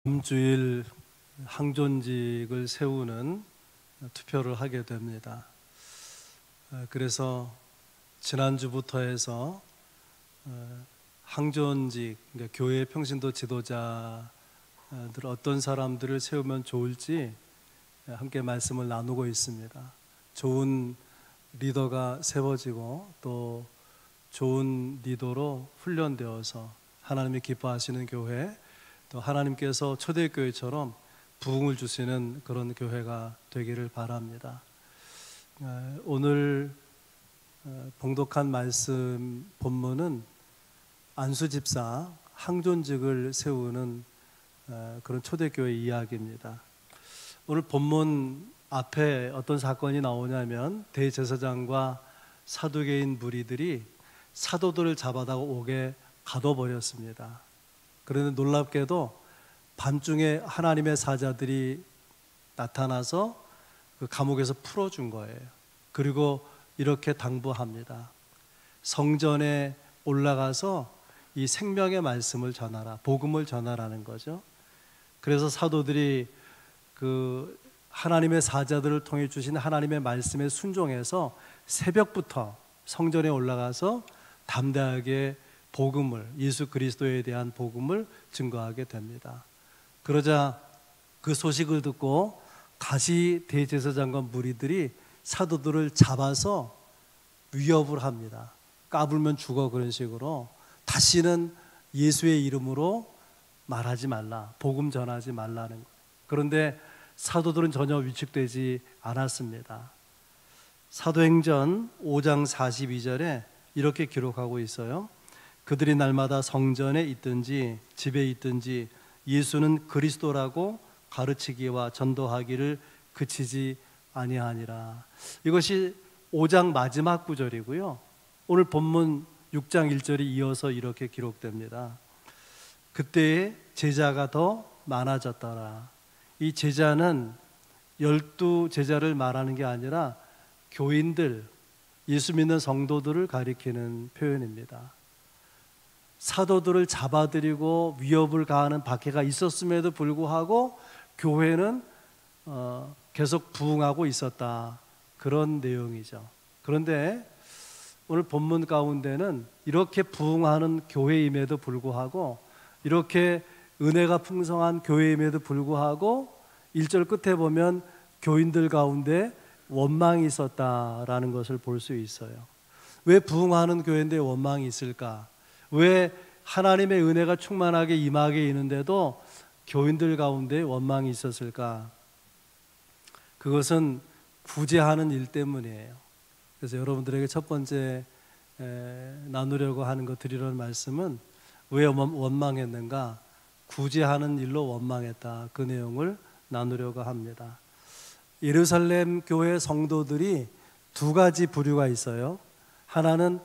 다음 주일 항존직을 세우는 투표를 하게 됩니다. 그래서 지난주부터 해서 항존직, 그러니까 교회 평신도 지도자들 어떤 사람들을 세우면 좋을지 함께 말씀을 나누고 있습니다. 좋은 리더가 세워지고 또 좋은 리더로 훈련되어서 하나님이 기뻐하시는 교회, 또 하나님께서 초대교회처럼 부흥을 주시는 그런 교회가 되기를 바랍니다. 오늘 봉독한 말씀 본문은 안수집사 항존직을 세우는 그런 초대교회 이야기입니다. 오늘 본문 앞에 어떤 사건이 나오냐면 대제사장과 사두개인 무리들이 사도들을 잡아다가 옥에 가둬버렸습니다. 그런데 놀랍게도 밤중에 하나님의 사자들이 나타나서 그 감옥에서 풀어준 거예요. 그리고 이렇게 당부합니다. 성전에 올라가서 이 생명의 말씀을 전하라, 복음을 전하라는 거죠. 그래서 사도들이 그 하나님의 사자들을 통해 주신 하나님의 말씀에 순종해서 새벽부터 성전에 올라가서 담대하게 복음을, 예수 그리스도에 대한 복음을 증거하게 됩니다. 그러자 그 소식을 듣고 다시 대제사장과 무리들이 사도들을 잡아서 위협을 합니다. 까불면 죽어, 그런 식으로. 다시는 예수의 이름으로 말하지 말라, 복음 전하지 말라는 거예요. 그런데 사도들은 전혀 위축되지 않았습니다. 사도행전 5장 42절에 이렇게 기록하고 있어요. 그들이 날마다 성전에 있든지 집에 있든지 예수는 그리스도라고 가르치기와 전도하기를 그치지 아니하니라. 이것이 5장 마지막 구절이고요. 오늘 본문 6장 1절이 이어서 이렇게 기록됩니다. 그때에 제자가 더 많아졌더라. 이 제자는 12제자를 말하는 게 아니라 교인들, 예수 믿는 성도들을 가리키는 표현입니다. 사도들을 잡아들이고 위협을 가하는 박해가 있었음에도 불구하고 교회는 계속 부흥하고 있었다, 그런 내용이죠. 그런데 오늘 본문 가운데는 이렇게 부흥하는 교회임에도 불구하고, 이렇게 은혜가 풍성한 교회임에도 불구하고 1절 끝에 보면 교인들 가운데 원망이 있었다라는 것을 볼 수 있어요. 왜 부흥하는 교회인데 원망이 있을까? 왜 하나님의 은혜가 충만하게 임하게 있는데도 교인들 가운데 원망이 있었을까? 그것은 구제하는 일 때문이에요. 그래서 여러분들에게 첫 번째 나누려고 하는 것, 드리려는 말씀은 왜 원망했는가? 구제하는 일로 원망했다, 그 내용을 나누려고 합니다. 예루살렘 교회 성도들이 두 가지 부류가 있어요. 하나는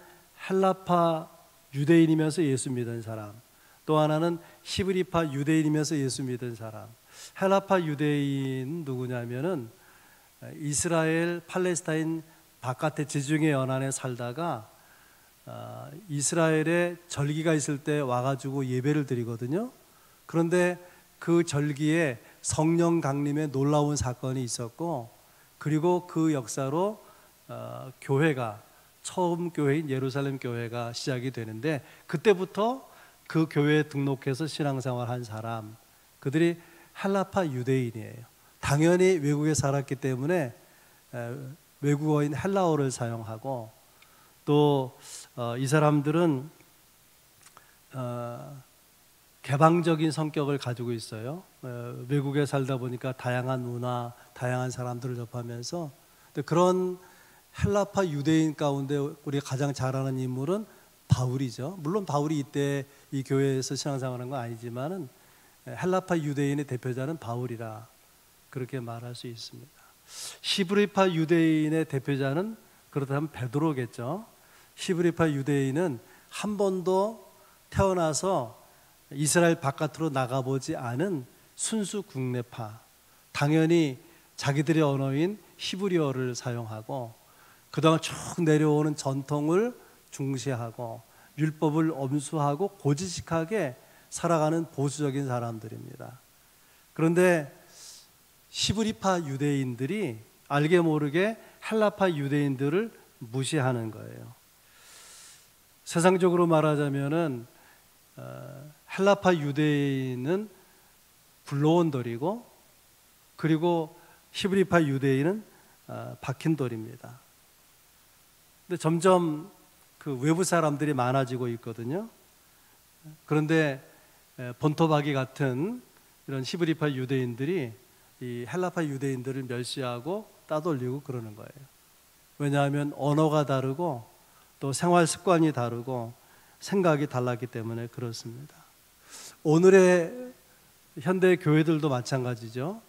헬라파 유대인이면서 예수 믿은 사람, 또 하나는 히브리파 유대인이면서 예수 믿은 사람. 헬라파 유대인 누구냐면은 이스라엘 팔레스타인 바깥의 지중해 연안에 살다가 이스라엘에 절기가 있을 때 와가지고 예배를 드리거든요. 그런데 그 절기에 성령 강림의 놀라운 사건이 있었고, 그리고 그 역사로 교회가, 처음 교회인 예루살렘 교회가 시작이 되는데, 그때부터 그 교회에 등록해서 신앙생활한 사람, 그들이 헬라파 유대인이에요. 당연히 외국에 살았기 때문에 외국어인 헬라어를 사용하고, 또 이 사람들은 개방적인 성격을 가지고 있어요. 외국에 살다 보니까 다양한 문화, 다양한 사람들을 접하면서. 그런 헬라파 유대인 가운데 우리가 가장 잘 아는 인물은 바울이죠. 물론 바울이 이때 이 교회에서 신앙생활한 건 아니지만은 헬라파 유대인의 대표자는 바울이라 그렇게 말할 수 있습니다. 히브리파 유대인의 대표자는 그렇다면 베드로겠죠. 히브리파 유대인은 한 번도 태어나서 이스라엘 바깥으로 나가보지 않은 순수 국내파, 당연히 자기들의 언어인 히브리어를 사용하고 그동안 쭉 내려오는 전통을 중시하고 율법을 엄수하고 고지식하게 살아가는 보수적인 사람들입니다. 그런데 히브리파 유대인들이 알게 모르게 헬라파 유대인들을 무시하는 거예요. 세상적으로 말하자면은 헬라파 유대인은 굴러온 돌이고, 그리고 히브리파 유대인은 박힌 돌입니다. 근데 점점 그 외부 사람들이 많아지고 있거든요. 그런데 본토박이 같은 이런 히브리파 유대인들이 이 헬라파 유대인들을 멸시하고 따돌리고 그러는 거예요. 왜냐하면 언어가 다르고 또 생활 습관이 다르고 생각이 달랐기 때문에 그렇습니다. 오늘의 현대 교회들도 마찬가지죠.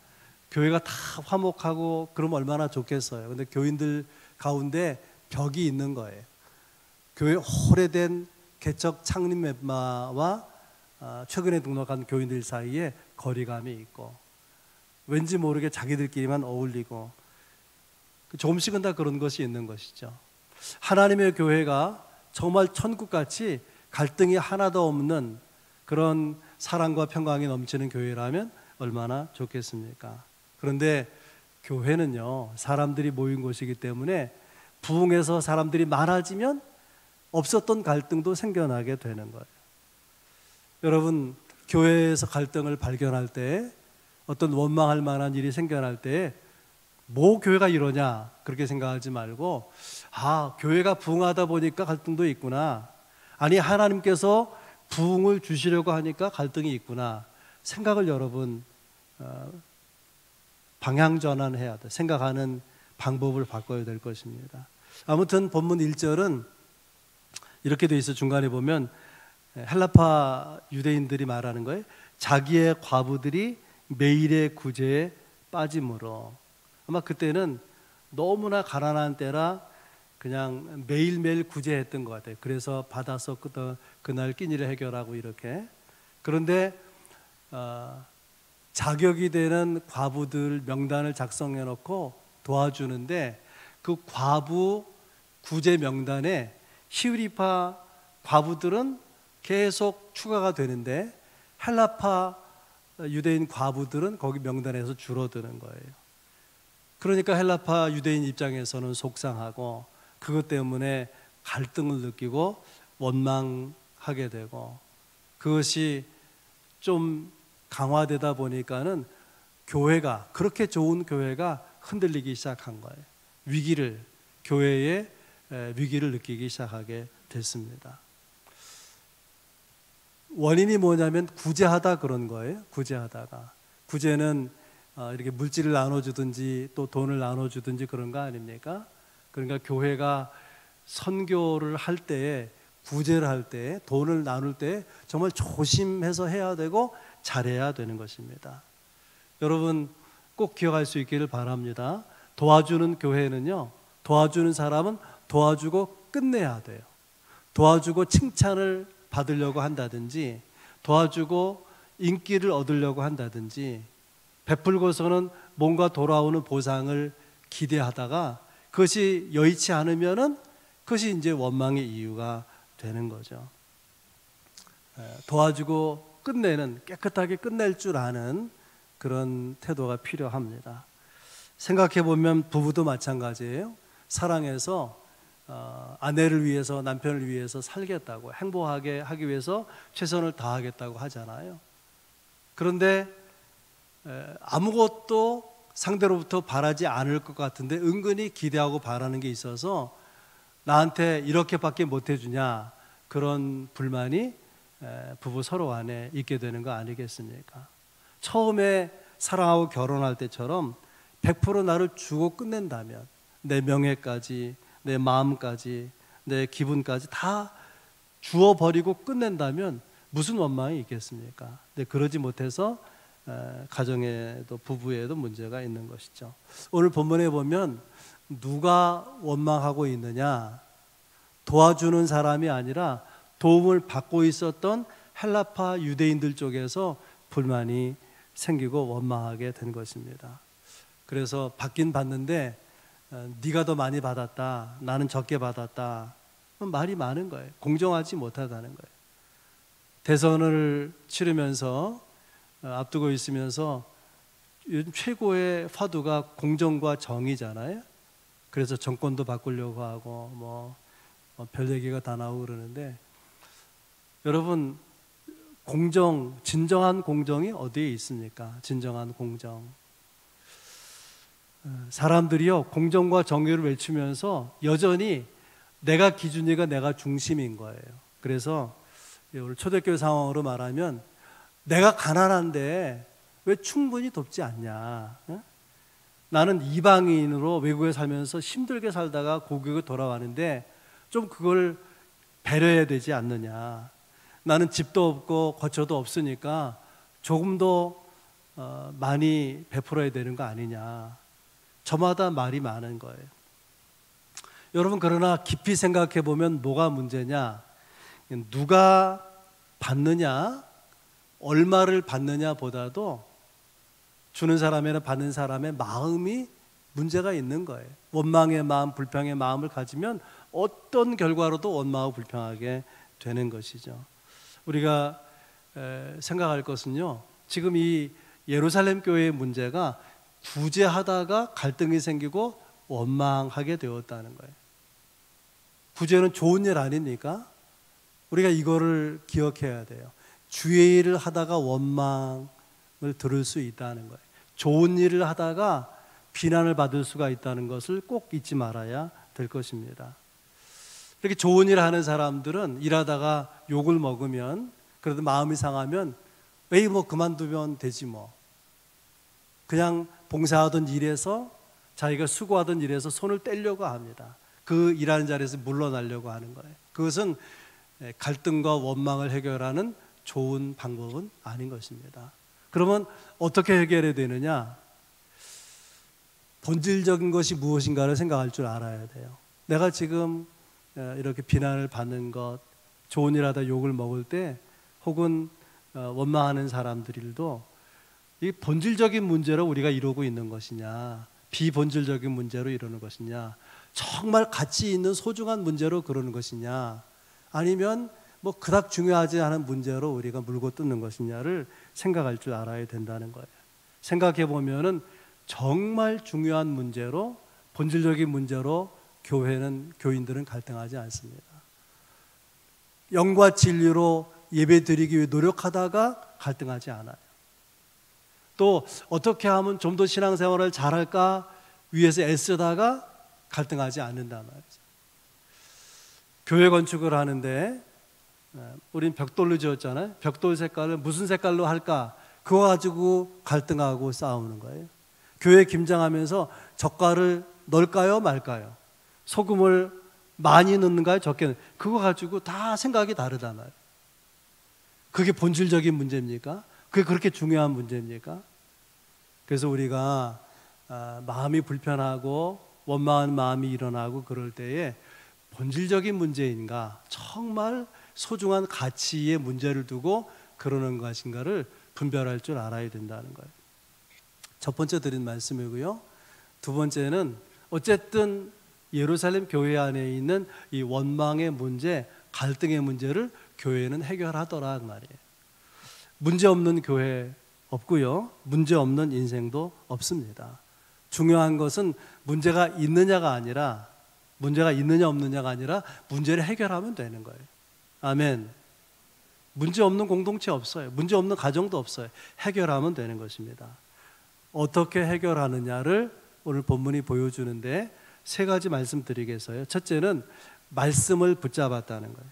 교회가 다 화목하고 그러면 얼마나 좋겠어요. 근데 교인들 가운데 벽이 있는 거예요. 교회 오래된 개척 창립 멤버와 최근에 등록한 교인들 사이에 거리감이 있고, 왠지 모르게 자기들끼리만 어울리고, 조금씩은 다 그런 것이 있는 것이죠. 하나님의 교회가 정말 천국같이 갈등이 하나도 없는 그런 사랑과 평강이 넘치는 교회라면 얼마나 좋겠습니까? 그런데 교회는요, 사람들이 모인 곳이기 때문에 부흥해서 사람들이 많아지면 없었던 갈등도 생겨나게 되는 거예요. 여러분, 교회에서 갈등을 발견할 때, 어떤 원망할 만한 일이 생겨날 때 뭐 교회가 이러냐 그렇게 생각하지 말고, 교회가 부흥하다 보니까 갈등도 있구나, 아니 하나님께서 부흥을 주시려고 하니까 갈등이 있구나 생각을 여러분 방향 전환해야 돼. 생각하는 방법을 바꿔야 될 것입니다. 아무튼 본문 1절은 이렇게 돼 있어. 중간에 보면 헬라파 유대인들이 말하는 거예요. 자기의 과부들이 매일의 구제에 빠짐으로. 아마 그때는 너무나 가난한 때라 그냥 매일매일 구제했던 것 같아요. 그래서 받아서 그날 끼니를 해결하고 이렇게. 그런데 자격이 되는 과부들 명단을 작성해 놓고 도와주는데, 그 과부 구제 명단에 히브리파 과부들은 계속 추가가 되는데 헬라파 유대인 과부들은 거기 명단에서 줄어드는 거예요. 그러니까 헬라파 유대인 입장에서는 속상하고, 그것 때문에 갈등을 느끼고 원망하게 되고, 그것이 좀 강화되다 보니까는 교회가, 그렇게 좋은 교회가 흔들리기 시작한 거예요. 교회의 위기를 느끼기 시작하게 됐습니다. 원인이 뭐냐면 구제하다 그런 거예요. 구제는 이렇게 물질을 나눠주든지 또 돈을 나눠주든지 그런 거 아닙니까? 그러니까 교회가 선교를 할 때에, 구제를 할 때, 돈을 나눌 때 정말 조심해서 해야 되고 잘해야 되는 것입니다. 여러분 꼭 기억할 수 있기를 바랍니다. 도와주는 교회는요, 도와주는 사람은 도와주고 끝내야 돼요. 도와주고 칭찬을 받으려고 한다든지, 도와주고 인기를 얻으려고 한다든지, 베풀고서는 뭔가 돌아오는 보상을 기대하다가 그것이 여의치 않으면은 그것이 이제 원망의 이유가 되는 거죠. 도와주고 끝내는, 깨끗하게 끝낼 줄 아는 그런 태도가 필요합니다. 생각해 보면 부부도 마찬가지예요. 사랑해서 아내를 위해서, 남편을 위해서 살겠다고, 행복하게 하기 위해서 최선을 다하겠다고 하잖아요. 그런데 아무것도 상대로부터 바라지 않을 것 같은데 은근히 기대하고 바라는 게 있어서 나한테 이렇게밖에 못 해주냐, 그런 불만이 부부 서로 간에 있게 되는 거 아니겠습니까? 처음에 사랑하고 결혼할 때처럼 100% 나를 주고 끝낸다면, 내 명예까지, 내 마음까지, 내 기분까지 다 주어버리고 끝낸다면 무슨 원망이 있겠습니까? 근데 그러지 못해서 가정에도, 부부에도 문제가 있는 것이죠. 오늘 본문에 보면 누가 원망하고 있느냐, 도와주는 사람이 아니라 도움을 받고 있었던 헬라파 유대인들 쪽에서 불만이 생기고 원망하게 된 것입니다. 그래서 받긴 받는데 네가 더 많이 받았다, 나는 적게 받았다, 말이 많은 거예요. 공정하지 못하다는 거예요. 대선을 치르면서 앞두고 있으면서 요즘 최고의 화두가 공정과 정의잖아요. 그래서 정권도 바꾸려고 하고 별 얘기가 다 나오고 그러는데, 여러분, 공정, 진정한 공정이 어디에 있습니까? 진정한 공정. 사람들이요, 공정과 정의를 외치면서 여전히 내가 기준이가 내가 중심인 거예요. 그래서 우리 초대교회 상황으로 말하면, 내가 가난한데 왜 충분히 돕지 않냐? 나는 이방인으로 외국에 살면서 힘들게 살다가 고국에 돌아왔는데 좀 그걸 배려해야 되지 않느냐? 나는 집도 없고 거처도 없으니까 조금 더 많이 베풀어야 되는 거 아니냐? 저마다 말이 많은 거예요. 여러분, 그러나 깊이 생각해 보면 뭐가 문제냐? 누가 받느냐, 얼마를 받느냐 보다도 주는 사람이나 받는 사람의 마음이 문제가 있는 거예요. 원망의 마음, 불평의 마음을 가지면 어떤 결과로도 원망하고 불평하게 되는 것이죠. 우리가 생각할 것은요, 지금 이 예루살렘 교회의 문제가 구제하다가 갈등이 생기고 원망하게 되었다는 거예요. 구제는 좋은 일 아닙니까? 우리가 이거를 기억해야 돼요. 주의 일을 하다가 원망을 들을 수 있다는 거예요. 좋은 일을 하다가 비난을 받을 수가 있다는 것을 꼭 잊지 말아야 될 것입니다. 이렇게 좋은 일을 하는 사람들은 일하다가 욕을 먹으면, 그래도 마음이 상하면 에이 그만두면 되지 그냥 봉사하던 일에서, 자기가 수고하던 일에서 손을 떼려고 합니다. 그 일하는 자리에서 물러나려고 하는 거예요. 그것은 갈등과 원망을 해결하는 좋은 방법은 아닌 것입니다. 그러면 어떻게 해결해야 되느냐? 본질적인 것이 무엇인가를 생각할 줄 알아야 돼요. 내가 지금 이렇게 비난을 받는 것, 좋은 일 하다 욕을 먹을 때, 혹은 원망하는 사람들도 이 본질적인 문제로 우리가 이루고 있는 것이냐, 비본질적인 문제로 이루는 것이냐, 정말 가치 있는 소중한 문제로 그러는 것이냐, 아니면 그닥 중요하지 않은 문제로 우리가 물고 뜯는 것이냐를 생각할 줄 알아야 된다는 거예요. 생각해 보면은 정말 중요한 문제로, 본질적인 문제로 교인들은 갈등하지 않습니다. 영과 진리로 예배 드리기 위해 노력하다가 갈등하지 않아요. 또 어떻게 하면 좀 더 신앙생활을 잘할까 위해서 애쓰다가 갈등하지 않는단 말이죠. 교회 건축을 하는데 우린 벽돌로 지었잖아요. 벽돌 색깔을 무슨 색깔로 할까, 그거 가지고 갈등하고 싸우는 거예요. 교회 김장하면서 젓갈을 넣을까요 말까요, 소금을 많이 넣는가요 적게 넣는가요, 그거 가지고 다 생각이 다르단 말이에요. 그게 본질적인 문제입니까? 그게 그렇게 중요한 문제입니까? 그래서 우리가 마음이 불편하고 원망한 마음이 일어나고 그럴 때에 본질적인 문제인가, 정말 소중한 가치의 문제를 두고 그러는 것인가를 분별할 줄 알아야 된다는 거예요. 첫 번째 드린 말씀이고요. 두 번째는 어쨌든 예루살렘 교회 안에 있는 이 원망의 문제, 갈등의 문제를 교회는 해결하더라 그 말이에요. 문제 없는 교회 없고요, 문제 없는 인생도 없습니다. 중요한 것은 문제가 있느냐가 아니라, 문제가 있느냐 없느냐가 아니라 문제를 해결하면 되는 거예요. 아멘. 문제 없는 공동체 없어요. 문제 없는 가정도 없어요. 해결하면 되는 것입니다. 어떻게 해결하느냐를 오늘 본문이 보여주는데 세 가지 말씀드리겠어요. 첫째는 말씀을 붙잡았다는 거예요.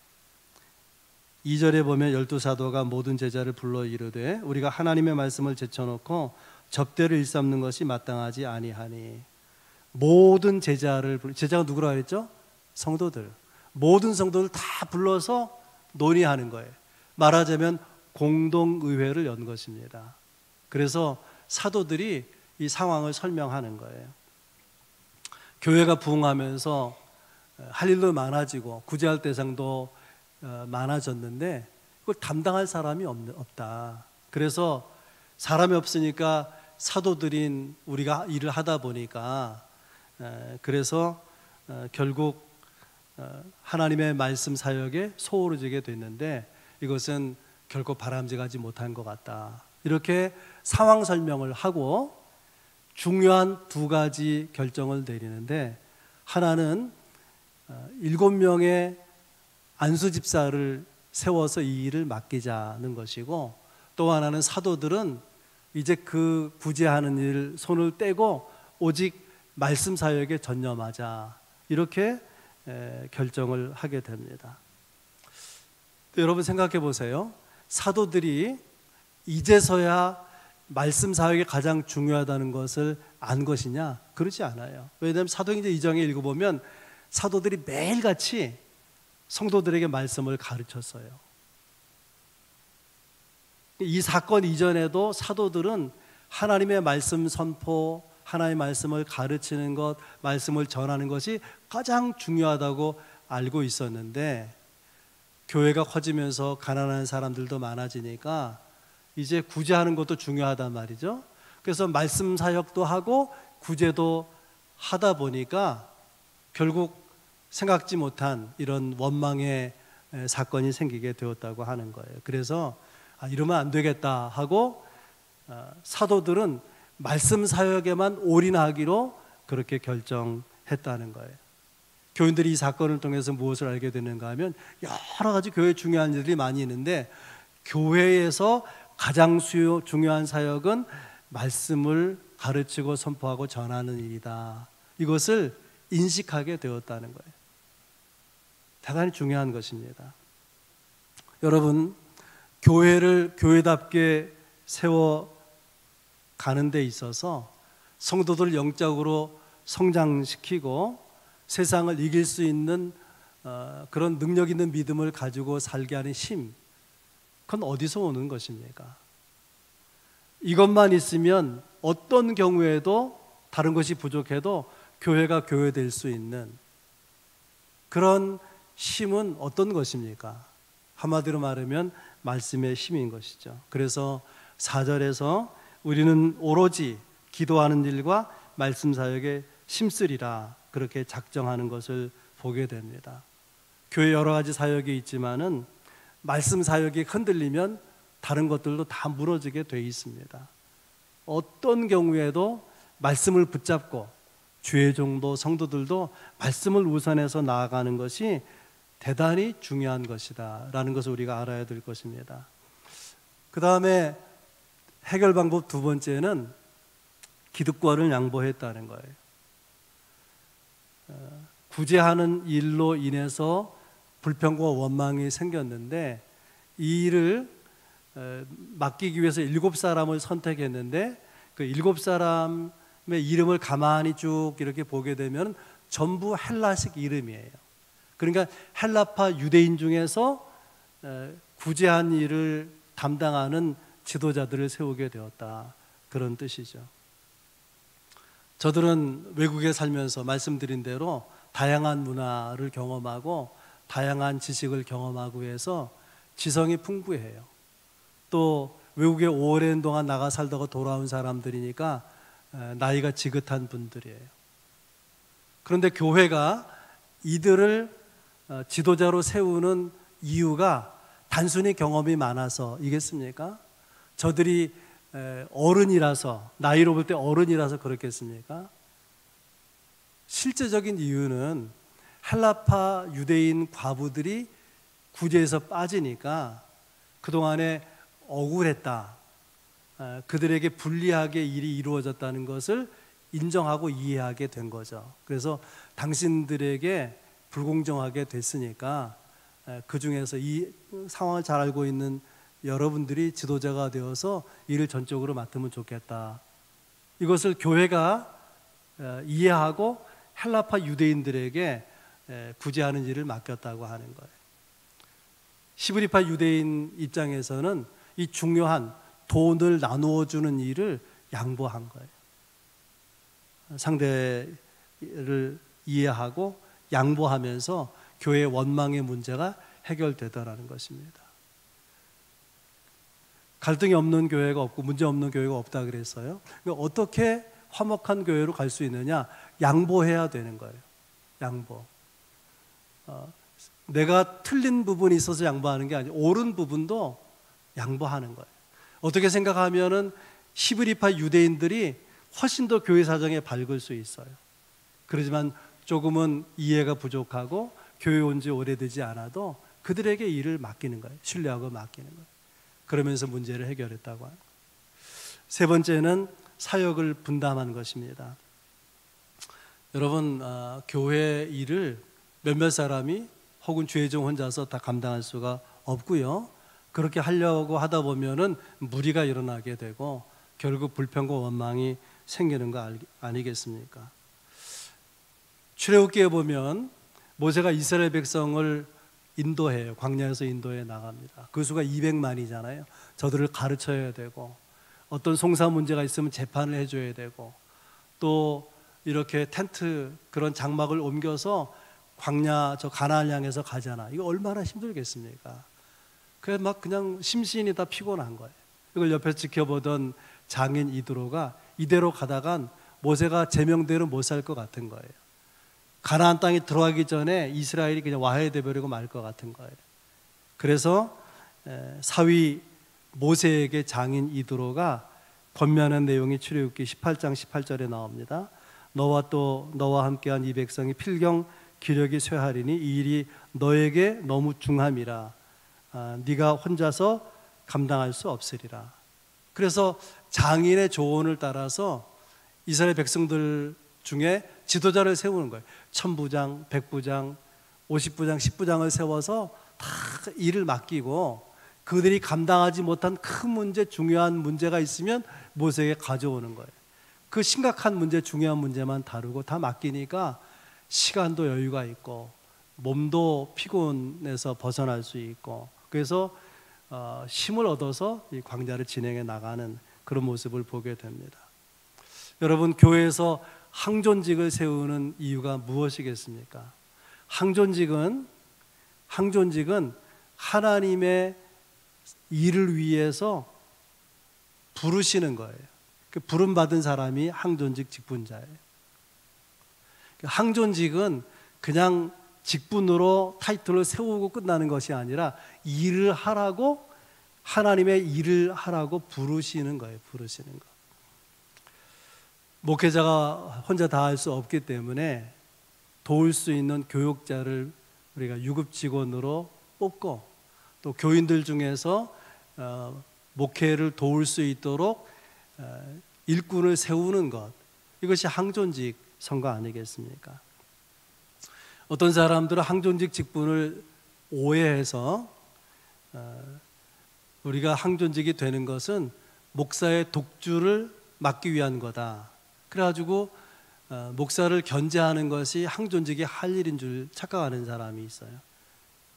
2절에 보면 12사도가 모든 제자를 불러 이르되 우리가 하나님의 말씀을 제쳐놓고 접대를 일삼는 것이 마땅하지 아니하니. 모든 제자를, 제자가 누구라고 했죠? 성도들. 모든 성도들 다 불러서 논의하는 거예요. 말하자면 공동의회를 연 것입니다. 그래서 사도들이 이 상황을 설명하는 거예요. 교회가 부흥하면서 할 일도 많아지고 구제할 대상도 많아졌는데 그걸 담당할 사람이 없다. 그래서 사람이 없으니까 사도들인 우리가 일을 하다 보니까 그래서 결국 하나님의 말씀 사역에 소홀히 지게 됐는데 이것은 결코 바람직하지 못한 것 같다. 이렇게 상황 설명을 하고 중요한 두 가지 결정을 내리는데, 하나는 7명의 안수 집사를 세워서 이 일을 맡기자는 것이고, 또 하나는 사도들은 이제 그 구제하는 일 손을 떼고 오직 말씀 사역에 전념하자, 이렇게 결정을 하게 됩니다. 여러분 생각해 보세요. 사도들이 이제서야 말씀 사역이 가장 중요하다는 것을 안 것이냐? 그렇지 않아요. 왜냐하면 사도행전 2장에 읽어보면 사도들이 매일같이 성도들에게 말씀을 가르쳤어요. 이 사건 이전에도 사도들은 하나님의 말씀 선포, 하나님의 말씀을 가르치는 것, 말씀을 전하는 것이 가장 중요하다고 알고 있었는데, 교회가 커지면서 가난한 사람들도 많아지니까 이제 구제하는 것도 중요하단 말이죠. 그래서 말씀 사역도 하고 구제도 하다 보니까 결국 생각지 못한 이런 원망의 사건이 생기게 되었다고 하는 거예요. 그래서 이러면 안 되겠다 하고 사도들은 말씀 사역에만 올인하기로 그렇게 결정했다는 거예요. 교인들이 이 사건을 통해서 무엇을 알게 되는가 하면, 여러 가지 교회에 중요한 일들이 많이 있는데 교회에서 가장 중요한 사역은 말씀을 가르치고 선포하고 전하는 일이다, 이것을 인식하게 되었다는 거예요. 대단히 중요한 것입니다. 여러분, 교회를 교회답게 세워가는 데 있어서 성도들 영적으로 성장시키고 세상을 이길 수 있는 그런 능력 있는 믿음을 가지고 살게 하는 힘, 그건 어디서 오는 것입니까? 이것만 있으면 어떤 경우에도, 다른 것이 부족해도 교회가 교회될 수 있는 그런 힘은 어떤 것입니까? 한마디로 말하면 말씀의 힘인 것이죠. 그래서 4절에서 우리는 오로지 기도하는 일과 말씀 사역에 힘쓰리라, 그렇게 작정하는 것을 보게 됩니다. 교회 여러 가지 사역이 있지만은 말씀 사역이 흔들리면 다른 것들도 다 무너지게 돼 있습니다. 어떤 경우에도 말씀을 붙잡고 주의 종도 성도들도 말씀을 우선해서 나아가는 것이 대단히 중요한 것이다 라는 것을 우리가 알아야 될 것입니다. 그 다음에 해결 방법 두 번째는 기득권을 양보했다는 거예요. 구제하는 일로 인해서 불평과 원망이 생겼는데, 이 일을 맡기기 위해서 7사람을 선택했는데, 그 7사람의 이름을 가만히 쭉 이렇게 보게 되면 전부 헬라식 이름이에요. 그러니까 헬라파 유대인 중에서 구제한 일을 담당하는 지도자들을 세우게 되었다, 그런 뜻이죠. 저들은 외국에 살면서 말씀드린 대로 다양한 문화를 경험하고 다양한 지식을 경험하고 해서 지성이 풍부해요. 또 외국에 오랜 동안 나가 살다가 돌아온 사람들이니까 나이가 지긋한 분들이에요. 그런데 교회가 이들을 지도자로 세우는 이유가 단순히 경험이 많아서이겠습니까? 저들이 어른이라서, 나이로 볼 때 어른이라서 그렇겠습니까? 실제적인 이유는 헬라파 유대인 과부들이 구제에서 빠지니까 그동안에 억울했다, 그들에게 불리하게 일이 이루어졌다는 것을 인정하고 이해하게 된 거죠. 그래서 당신들에게 불공정하게 됐으니까 그 중에서 이 상황을 잘 알고 있는 여러분들이 지도자가 되어서 일을 전적으로 맡으면 좋겠다, 이것을 교회가 이해하고 헬라파 유대인들에게 구제하는 일을 맡겼다고 하는 거예요. 히브리파 유대인 입장에서는 이 중요한 돈을 나누어 주는 일을 양보한 거예요. 상대를 이해하고 양보하면서 교회의 원망의 문제가 해결되더라는 것입니다. 갈등이 없는 교회가 없고 문제 없는 교회가 없다 그랬어요. 그러니까 어떻게 화목한 교회로 갈 수 있느냐? 양보해야 되는 거예요. 양보. 내가 틀린 부분이 있어서 양보하는 게 아니고 옳은 부분도 양보하는 거예요. 어떻게 생각하면은 히브리파 유대인들이 훨씬 더 교회 사정에 밝을 수 있어요. 그렇지만 조금은 이해가 부족하고 교회 온 지 오래되지 않아도 그들에게 일을 맡기는 거예요. 신뢰하고 맡기는 거예요. 그러면서 문제를 해결했다고 하는 거예요. 세 번째는 사역을 분담한 것입니다. 여러분, 교회 일을 몇몇 사람이 혹은 죄종 혼자서 다 감당할 수가 없고요. 그렇게 하려고 하다 보면은 무리가 일어나게 되고 결국 불평과 원망이 생기는 거 아니겠습니까? 출애굽기에 보면 모세가 이스라엘 백성을 인도해요. 광야에서 인도해 나갑니다. 그 수가 200만이잖아요. 저들을 가르쳐야 되고 어떤 송사 문제가 있으면 재판을 해줘야 되고 또 이렇게 텐트 그런 장막을 옮겨서 광야 저 가나안을 향해서 가잖아. 이거 얼마나 힘들겠습니까? 그래 막 그냥 심신이 다 피곤한 거예요. 이걸 옆에서 지켜보던 장인 이드로가 이대로 가다간 모세가 제명대로 못 살 것 같은 거예요. 가나안 땅에 들어가기 전에 이스라엘이 그냥 와해돼 버리고 말 것 같은 거예요. 그래서 사위 모세에게 장인 이드로가 권면한 내용이 출애굽기 18장 18절에 나옵니다. 너와 함께한 이 백성이 필경 기력이 쇠하리니 이 일이 너에게 너무 중함이라. 네가 혼자서 감당할 수 없으리라. 그래서 장인의 조언을 따라서 이스라엘 백성들 중에 지도자를 세우는 거예요. 1000부장, 100부장, 50부장, 10부장을 세워서 다 일을 맡기고 그들이 감당하지 못한 큰 문제, 중요한 문제가 있으면 모세에게 가져오는 거예요. 그 심각한 문제, 중요한 문제만 다루고 다 맡기니까 시간도 여유가 있고 몸도 피곤해서 벗어날 수 있고 그래서 힘을 얻어서 이 광야를 진행해 나가는 그런 모습을 보게 됩니다. 여러분, 교회에서 항존직을 세우는 이유가 무엇이겠습니까? 항존직은 하나님의 일을 위해서 부르시는 거예요. 그 부름받은 사람이 항존직 직분자예요. 항존직은 그냥 직분으로 타이틀을 세우고 끝나는 것이 아니라 일을 하라고 하나님의 일을 하라고 부르시는 거예요. 부르시는 거. 목회자가 혼자 다 할 수 없기 때문에 도울 수 있는 교육자를 우리가 유급 직원으로 뽑고 또 교인들 중에서 목회를 도울 수 있도록 일꾼을 세우는 것, 이것이 항존직 선거 아니겠습니까? 어떤 사람들은 항존직 직분을 오해해서 우리가 항존직이 되는 것은 목사의 독주를 막기 위한 거다. 그래가지고 목사를 견제하는 것이 항존직이 할 일인 줄 착각하는 사람이 있어요.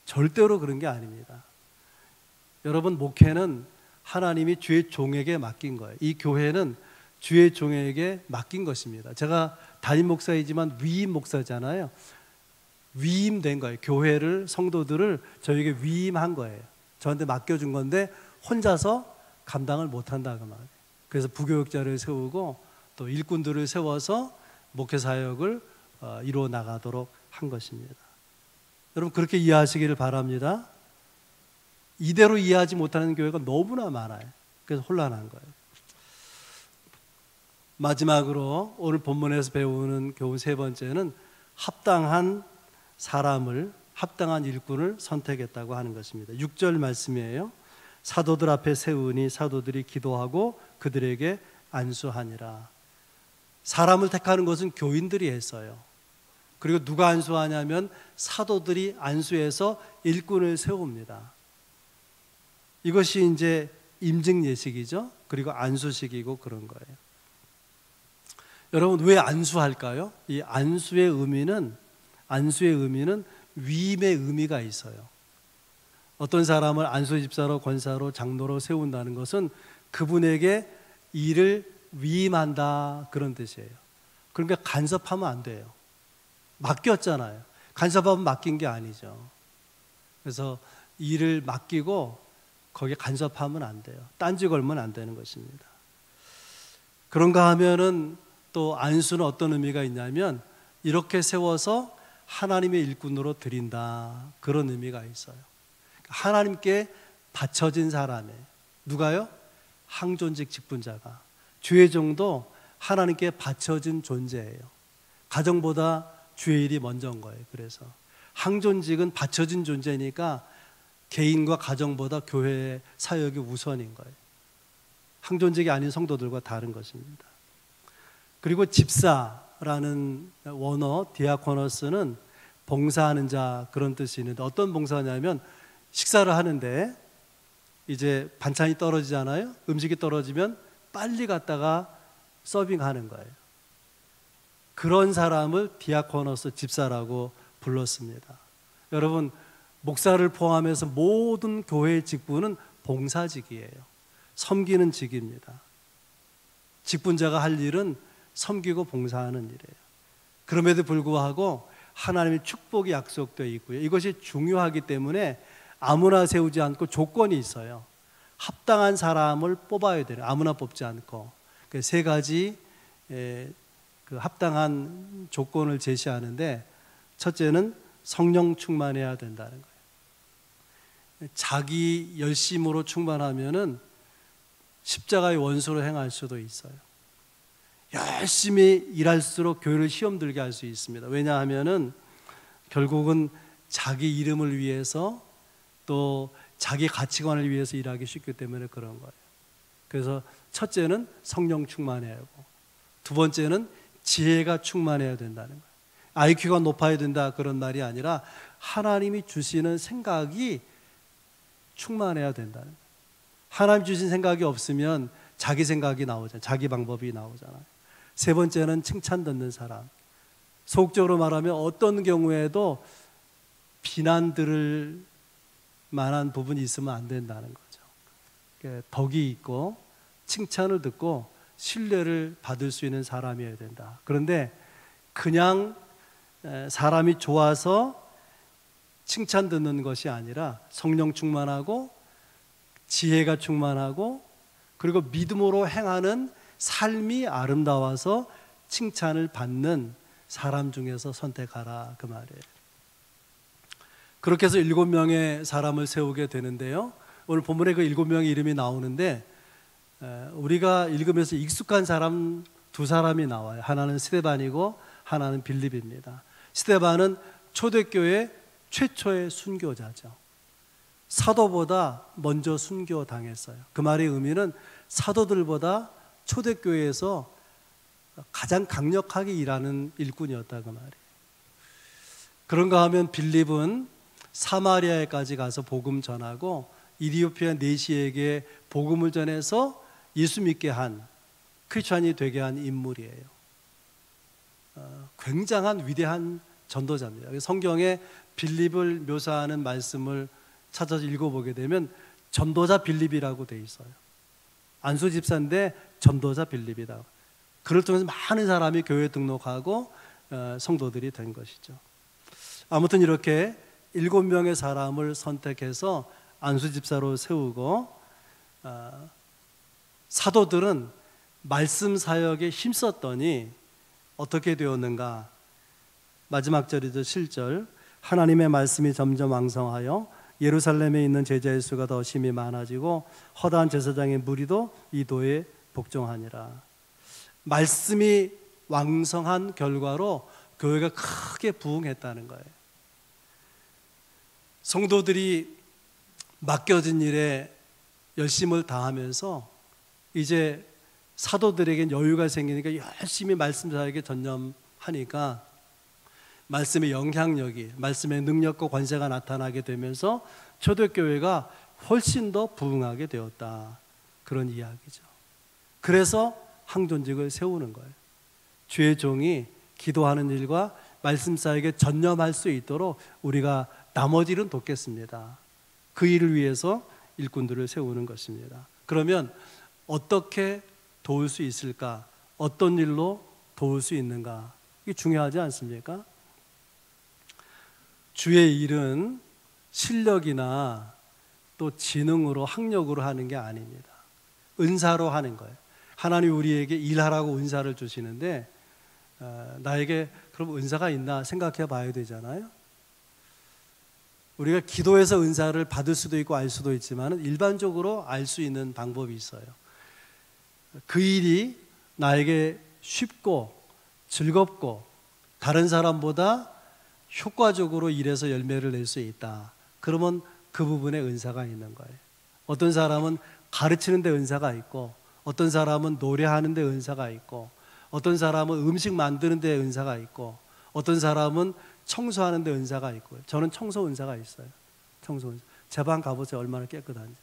절대로 그런 게 아닙니다. 여러분, 목회는 하나님이 주의 종에게 맡긴 거예요. 이 교회는 주의 종에게 맡긴 것입니다. 제가 담임 목사이지만 위임 목사잖아요. 위임된 거예요. 교회를, 성도들을 저에게 위임한 거예요. 저한테 맡겨준 건데 혼자서 감당을 못한다 그 말이에요. 그래서 부교육자를 세우고 또 일꾼들을 세워서 목회 사역을 이루어 나가도록 한 것입니다. 여러분, 그렇게 이해하시기를 바랍니다. 이대로 이해하지 못하는 교회가 너무나 많아요. 그래서 혼란한 거예요. 마지막으로 오늘 본문에서 배우는 교훈 세 번째는 합당한 사람을, 합당한 일꾼을 선택했다고 하는 것입니다. 6절 말씀이에요. 사도들 앞에 세우니 사도들이 기도하고 그들에게 안수하니라. 사람을 택하는 것은 교인들이 했어요. 그리고 누가 안수하냐면 사도들이 안수해서 일꾼을 세웁니다. 이것이 이제 임직 예식이죠. 그리고 안수식이고 그런 거예요. 여러분, 왜 안수할까요? 이 안수의 의미는 위임의 의미가 있어요. 어떤 사람을 안수 집사로, 권사로, 장로로 세운다는 것은 그분에게 일을 위임한다 그런 뜻이에요. 그러니까 간섭하면 안 돼요. 맡겼잖아요. 간섭하면 맡긴 게 아니죠. 그래서 일을 맡기고 거기에 간섭하면 안 돼요. 딴지 걸면 안 되는 것입니다. 그런가 하면은 또 안수는 어떤 의미가 있냐면 이렇게 세워서 하나님의 일꾼으로 드린다 그런 의미가 있어요. 하나님께 바쳐진 사람에 누가요? 항존직 직분자가 주의 종도 하나님께 바쳐진 존재예요. 가정보다 주의 일이 먼저인 거예요. 그래서 항존직은 바쳐진 존재니까 개인과 가정보다 교회의 사역이 우선인 거예요. 항존직이 아닌 성도들과 다른 것입니다. 그리고 집사라는 원어 디아코너스는 봉사하는 자 그런 뜻이 있는데 어떤 봉사냐면 식사를 하는데 이제 반찬이 떨어지잖아요. 음식이 떨어지면 빨리 갔다가 서빙하는 거예요. 그런 사람을 디아코너스 집사라고 불렀습니다. 여러분 목사를 포함해서 모든 교회의 직분은 봉사직이에요. 섬기는 직입니다. 직분자가 할 일은 섬기고 봉사하는 일이에요. 그럼에도 불구하고 하나님의 축복이 약속되어 있고요. 이것이 중요하기 때문에 아무나 세우지 않고 조건이 있어요. 합당한 사람을 뽑아야 돼요. 아무나 뽑지 않고. 그 세 가지 그 합당한 조건을 제시하는데 첫째는 성령 충만해야 된다는 거예요. 자기 열심으로 충만하면은 십자가의 원수로 행할 수도 있어요. 열심히 일할수록 교회를 시험 들게 할 수 있습니다. 왜냐하면은 결국은 자기 이름을 위해서 또 자기 가치관을 위해서 일하기 쉽기 때문에 그런 거예요. 그래서 첫째는 성령 충만해야 하고 두 번째는 지혜가 충만해야 된다는 거예요. IQ가 높아야 된다 그런 말이 아니라 하나님이 주시는 생각이 충만해야 된다는 거예요. 하나님 주신 생각이 없으면 자기 생각이 나오잖아요. 자기 방법이 나오잖아요. 세 번째는 칭찬 듣는 사람. 속적으로 말하면 어떤 경우에도 비난 들을 만한 부분이 있으면 안 된다는 거죠. 덕이 있고 칭찬을 듣고 신뢰를 받을 수 있는 사람이어야 된다. 그런데 그냥 사람이 좋아서 칭찬 듣는 것이 아니라 성령 충만하고 지혜가 충만하고 그리고 믿음으로 행하는 삶이 아름다워서 칭찬을 받는 사람 중에서 선택하라 그 말이에요. 그렇게 해서 7명의 사람을 세우게 되는데요. 오늘 본문에 그 7명의 이름이 나오는데 우리가 읽으면서 익숙한 사람 두 사람이 나와요. 하나는 스데반이고 하나는 빌립입니다. 스데반은 초대교회 최초의 순교자죠. 사도보다 먼저 순교당했어요. 그 말의 의미는 사도들보다 초대교회에서 가장 강력하게 일하는 일꾼이었다 그 말이에요. 그런가 하면 빌립은 사마리아에까지 가서 복음 전하고 이디오피아 내시에게 복음을 전해서 예수 믿게 한 크리스찬이 되게 한 인물이에요. 굉장한 위대한 전도자입니다. 성경에 빌립을 묘사하는 말씀을 찾아서 읽어보게 되면 전도자 빌립이라고 돼 있어요. 안수 집사인데 전도자 빌립이다. 그를 통해서 많은 사람이 교회에 등록하고 성도들이 된 것이죠. 아무튼 이렇게 7명의 사람을 선택해서 안수 집사로 세우고 사도들은 말씀 사역에 힘썼더니 어떻게 되었는가? 마지막 절이죠. 7절. 하나님의 말씀이 점점 왕성하여 예루살렘에 있는 제자의 수가 더 심히 많아지고 허다한 제사장의 무리도 이 도에 복종하니라. 말씀이 왕성한 결과로 교회가 크게 부흥했다는 거예요. 성도들이 맡겨진 일에 열심을 다하면서 이제 사도들에겐 여유가 생기니까 열심히 말씀 사역에 전념하니까 말씀의 영향력이, 말씀의 능력과 권세가 나타나게 되면서 초대교회가 훨씬 더 부흥하게 되었다. 그런 이야기죠. 그래서 항존직을 세우는 거예요. 주의 종이 기도하는 일과 말씀 사역에 전념할 수 있도록 우리가 나머지 일은 돕겠습니다. 그 일을 위해서 일꾼들을 세우는 것입니다. 그러면 어떻게 도울 수 있을까? 어떤 일로 도울 수 있는가? 이게 중요하지 않습니까? 주의 일은 실력이나 또 지능으로 학력으로 하는 게 아닙니다. 은사로 하는 거예요. 하나님 우리에게 일하라고 은사를 주시는데 나에게 그럼 은사가 있나 생각해 봐야 되잖아요. 우리가 기도해서 은사를 받을 수도 있고 알 수도 있지만 일반적으로 알 수 있는 방법이 있어요. 그 일이 나에게 쉽고 즐겁고 다른 사람보다 효과적으로 일해서 열매를 낼 수 있다. 그러면 그 부분에 은사가 있는 거예요. 어떤 사람은 가르치는 데 은사가 있고, 어떤 사람은 노래하는 데 은사가 있고, 어떤 사람은 음식 만드는 데 은사가 있고, 어떤 사람은 청소하는 데 은사가 있고. 저는 청소 은사가 있어요. 청소 은사. 제 방 가보세요. 얼마나 깨끗한지.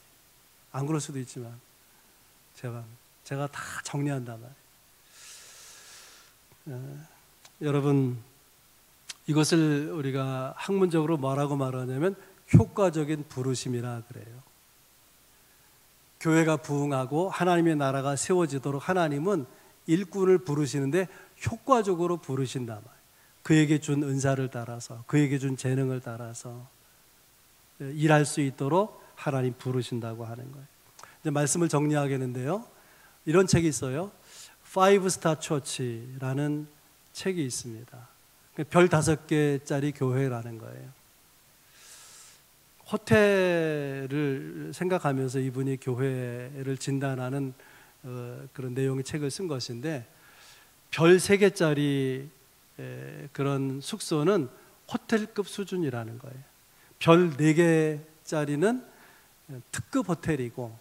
안 그럴 수도 있지만 제 방 제가 다 정리한단 말이에요. 여러분, 이것을 우리가 학문적으로 뭐라고 말하냐면 효과적인 부르심이라 그래요. 교회가 부흥하고 하나님의 나라가 세워지도록 하나님은 일꾼을 부르시는데 효과적으로 부르신단 말이에요. 그에게 준 은사를 따라서, 그에게 준 재능을 따라서 일할 수 있도록 하나님 부르신다고 하는 거예요. 이제 말씀을 정리하겠는데요. 이런 책이 있어요. Five Star Church라는 책이 있습니다. 별 5개짜리 교회라는 거예요. 호텔을 생각하면서 이분이 교회를 진단하는 그런 내용의 책을 쓴 것인데, 별 3개짜리 그런 숙소는 호텔급 수준이라는 거예요. 별 4개짜리는 특급 호텔이고,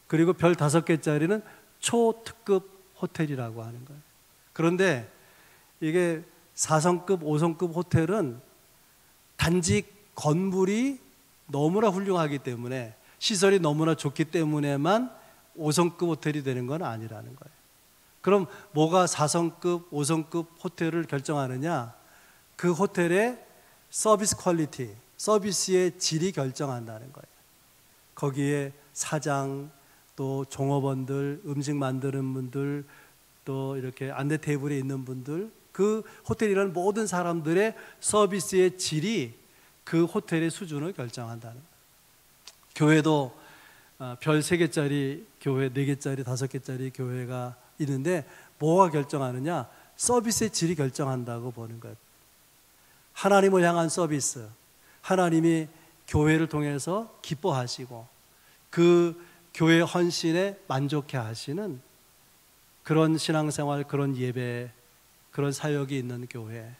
그리고 별 5개짜리는 초특급 호텔이라고 하는 거예요. 그런데 이게 4성급, 5성급 호텔은 단지 건물이 너무나 훌륭하기 때문에, 시설이 너무나 좋기 때문에만 5성급 호텔이 되는 건 아니라는 거예요. 그럼 뭐가 4성급, 5성급 호텔을 결정하느냐? 그 호텔의 서비스 퀄리티, 서비스의 질이 결정한다는 거예요. 거기에 사장, 또 종업원들, 음식 만드는 분들, 또 이렇게 안내 테이블에 있는 분들, 그 호텔이라는 모든 사람들의 서비스의 질이 그 호텔의 수준을 결정한다는 거예요. 교회도 별 3개짜리 교회, 4개짜리, 5개짜리 교회가 있는데 뭐가 결정하느냐? 서비스의 질이 결정한다고 보는 거예요. 하나님을 향한 서비스, 하나님이 교회를 통해서 기뻐하시고 그 교회 헌신에 만족해 하시는 그런 신앙생활, 그런 예배, 그런 사역이 있는 교회.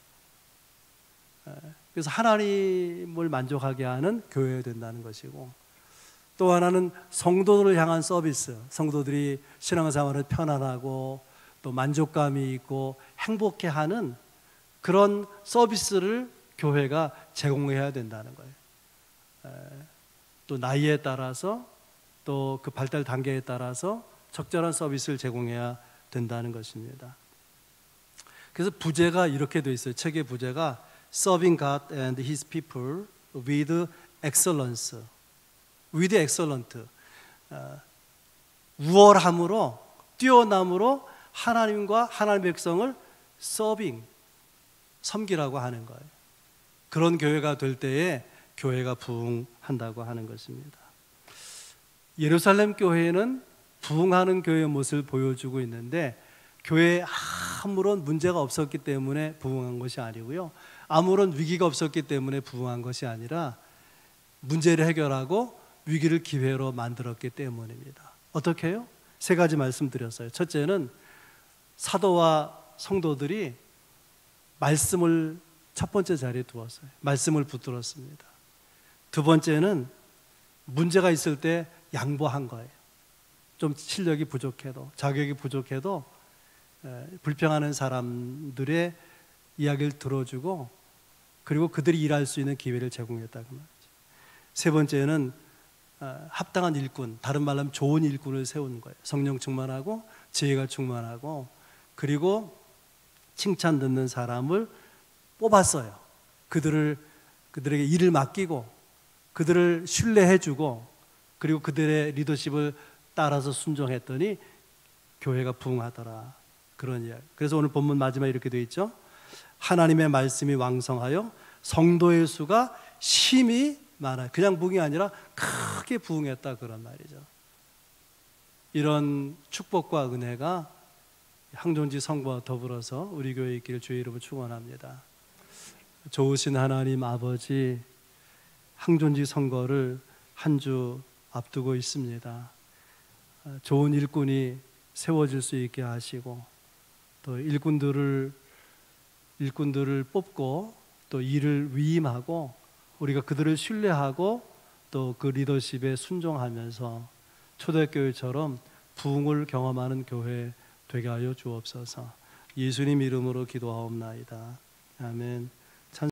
그래서 하나님을 만족하게 하는 교회가 된다는 것이고, 또 하나는 성도들을 향한 서비스, 성도들이 신앙생활을 편안하고 또 만족감이 있고 행복해하는 그런 서비스를 교회가 제공해야 된다는 거예요. 또 나이에 따라서, 또 그 발달 단계에 따라서 적절한 서비스를 제공해야 된다는 것입니다. 그래서 부제가 이렇게 돼 있어요. 책의 부제가 Serving God and His People with Excellence, with Excellent. 우월함으로, 뛰어남으로 하나님과 하나님의 백성을 서빙, 섬기라고 하는 거예요. 그런 교회가 될 때에 교회가 부흥한다고 하는 것입니다. 예루살렘 교회는 부흥하는 교회의 모습을 보여주고 있는데, 교회에 아무런 문제가 없었기 때문에 부흥한 것이 아니고요, 아무런 위기가 없었기 때문에 부흥한 것이 아니라 문제를 해결하고 위기를 기회로 만들었기 때문입니다. 어떻게 해요? 3가지 말씀드렸어요. 첫째는 사도와 성도들이 말씀을 첫 번째 자리에 두었어요. 말씀을 붙들었습니다. 두 번째는 문제가 있을 때 양보한 거예요. 좀 실력이 부족해도, 자격이 부족해도 불평하는 사람들의 이야기를 들어주고, 그리고 그들이 일할 수 있는 기회를 제공했다고 말이죠. 세 번째는 합당한 일꾼, 다른 말로 하면 좋은 일꾼을 세우는 거예요. 성령 충만하고 지혜가 충만하고, 그리고 칭찬 듣는 사람을 뽑았어요. 그들에게 일을 맡기고 그들을 신뢰해주고, 그리고 그들의 리더십을 따라서 순종했더니 교회가 부흥하더라. 그런 이야기. 그래서 오늘 본문 마지막에 이렇게 되어 있죠. 하나님의 말씀이 왕성하여 성도의 수가 심히 많아요. 그냥 부흥이 아니라 크게 부흥했다, 그런 말이죠. 이런 축복과 은혜가 항존지 성부와 더불어서 우리 교회에 있기를 주의 이름으로 축원합니다. 좋으신 하나님 아버지, 항존지 선거를 한 주 앞두고 있습니다. 좋은 일꾼이 세워질 수 있게 하시고, 또 일꾼들을 뽑고 또 일을 위임하고 우리가 그들을 신뢰하고 또 그 리더십에 순종하면서 초대교회처럼 부흥을 경험하는 교회 되게 하여 주옵소서. 예수님 이름으로 기도하옵나이다. 아멘.